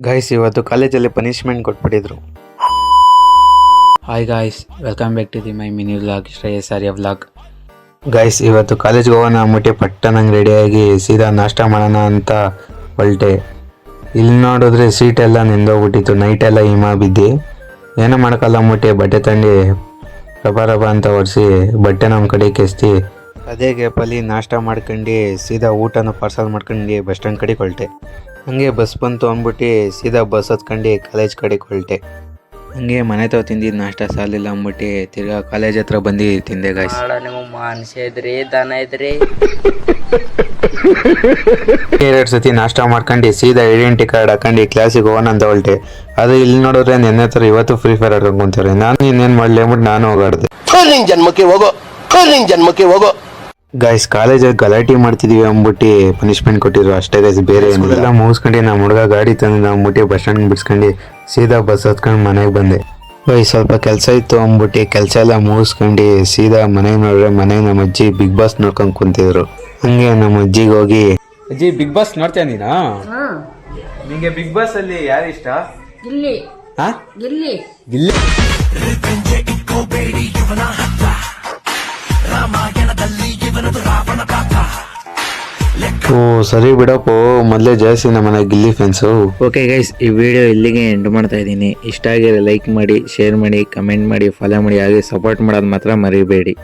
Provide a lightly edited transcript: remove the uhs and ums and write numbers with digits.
Guys ಇವತ್ತು ಕಾಲೇಜಲ್ಲಿ punishment ಕೊಟ್ಬಿಟ್ಟಿದ್ರು. Hi guys, welcome back to my mini vlog, Shreyas Arya vlog. Guys ಇವತ್ತು ಕಾಲೇಜ್ಗೆ ಹೋಗೋಣ ಅಂದ್ಬಿಟ್ಟು ಪಟ್ಟನಂಗೆ ರೆಡಿಯಾಗಿ ಸೀದಾ ನಾಷ್ಟ ಮಾಡೋಣ ಅಂತ ಹೊರಟೆ. ಇಲ್ಲಿ ನೋಡಿದ್ರೆ ಸೀಟೆಲ್ಲ ನೆಂದೋಗ್ಬಿಟ್ಟಿತ್ತು, ನೈಟೆಲ್ಲ ಹಿಮ ಬಿದ್ದು ಏನೋ ಮಾಡೋಕ್ಕಲ್ಲ ಅಂದ್ಬಿಟ್ಟು ಬಟ್ಟೆ ತಂದು ರಬ ಅಂತ ಒರೆಸಿ ಬಟ್ಟೆ ನಮ್ಮ ಕಡೆ ಕೆಸ್ತಿ ಅದೇ ಗ್ಯಾಪಲ್ಲಿ ನಾಷ್ಟ ಮಾಡ್ಕೊಂಡು ಸೀದಾ ಊಟನ ಪಾರ್ಸಲ್ ಮಾಡ್ಕೊಂಡು ಬಸ್ ಸ್ಟ್ಯಾಂಡ್ ಕಡೆಗೆ ಹೊರಟೆ. ಹಂಗೆ ಬಸ್ ಬಂತು ಅಂದ್ಬಿಟ್ಟು ಸೀದಾ ಬಸ್ ಹತ್ಕೊಂಡು ಕಾಲೇಜ್ ಕಡೆಗೆ ಹೊರಟೆ. ಹಂಗೆ ಮನೆ ತಾವು ತಿಂದಿದ್ದು ನಾಷ್ಟ ಸಾಲಿಲ್ಲ ಅಂದ್ಬಿಟ್ಟು ತಿರ್ಗಾ ಕಾಲೇಜ್ ಹತ್ರ ಬಂದು ತಿಂದೆ ಗಾಯ್ಸ್. ನೀವು ಮನುಷ್ಯ ಇದ್ರಿ, ದನ ಇದ್ರಿ. 2 ಸತಿ ನಾಷ್ಟ ಮಾಡ್ಕೊಂಡು ಸೀದಾ ಐಡೆಂಟಿ ಕಾರ್ಡ್ ಹಾಕೊಂಡು ಕ್ಲಾಸಿಗೆ ಹೋಗೋಣ ಅಂತ ಹೊರಟೆ. ಅದು ಇಲ್ಲಿ ನೋಡಿದ್ರೆ ನೆನ್ನೆ ಥರ ಇವತ್ತು ಫ್ರೀ ಫೈರ್ ಆಡ್ಕೊಂಡು ಕುಂತಾರೆ. ನಾನು ಇನ್ನೇನು ಮಾಡಲಿ ಅಂದ್ಬಿಟ್ಟು ನಾನು ಹೋಗಾಡ್ದೆ. ಜನ್ಮಕ್ಕೆ ಹೋಗೋ ಗೈಸ್ ಕಾಲೇಜಲ್ಲಿ ಗಲಾಟೆ ಮಾಡ್ತಿದೀವಿ ಅಂದ್ಬಿಟ್ಟು ಪನಿಷ್ಮೆಂಟ್ ಕೊಟ್ಟಿದ್ರು ಅಷ್ಟೇ ಗೈಸ್, ಬೇರೆ ಏನಿಲ್ಲ. ಮುಗಿಸ್ಕೊಂಡು ನಮ್ಮ ಹುಡುಗ ಗಾಡಿ ತಂದು ಅಂದ್ಬಿಟ್ಟು ಬಸ್ ಸ್ಟ್ಯಾಂಡ್ ಬಿಡಿಸ್ಕೊಂಡು ಸೀದಾ ಬಸ್ ಹತ್ಕೊಂಡು ಮನೆಗೆ ಬಂದೆ. ಗೈಸ್ ಸ್ವಲ್ಪ ಕೆಲಸ ಇತ್ತು ಅಂದ್ಬಿಟ್ಟು ಕೆಲಸ ಎಲ್ಲ ಮುಗಿಸ್ಕೊಂಡು ಸೀದಾ ಮನೆಗೆ ನೋಡ್ರೆ ಮನೆಗೆ ನಮ್ಮ ಅಜ್ಜಿ ಬಿಗ್ ಬಾಸ್ ನೋಡ್ಕೊಂಡು ಕುಂತಿದ್ರು. ಹಂಗೆ ನಮ್ಮ ಅಜ್ಜಿಗೆ ಹೋಗಿ, ಅಜ್ಜಿ ಬಿಗ್ ಬಾಸ್ ನೋಡ್ತೀಯ ನೀನಾ? ನಿಂಗೆ ಬಿಗ್ ಬಾಸ್ ಅಲ್ಲಿ ಯಾರು ಇಷ್ಟ? ಗಿಲ್ಲಿ ಹಾ? ಗಿಲ್ಲಿ ಗಿಲ್ಲಿ. ಓ ಸರಿ ಬಿಡಪ್ಪೋ, ಮೊದಲೇ ಜಾಸ್ತಿ ನಮ್ಮನೆ ಗಿಲ್ಲಿ ಫ್ಯಾನ್ಸು. ಓಕೆ ಗೈಸ್, ಈ ವಿಡಿಯೋ ಇಲ್ಲಿಗೆ ಎಂಡ್ ಮಾಡ್ತಾ ಇದ್ದೀನಿ. ಇಷ್ಟ ಆಗಿದ್ರೆ ಲೈಕ್ ಮಾಡಿ, ಶೇರ್ ಮಾಡಿ, ಕಮೆಂಟ್ ಮಾಡಿ, ಫಾಲೋ ಮಾಡಿ, ಹಾಗೆ ಸಪೋರ್ಟ್ ಮಾಡೋದು ಮಾತ್ರ ಮರಿಬೇಡಿ.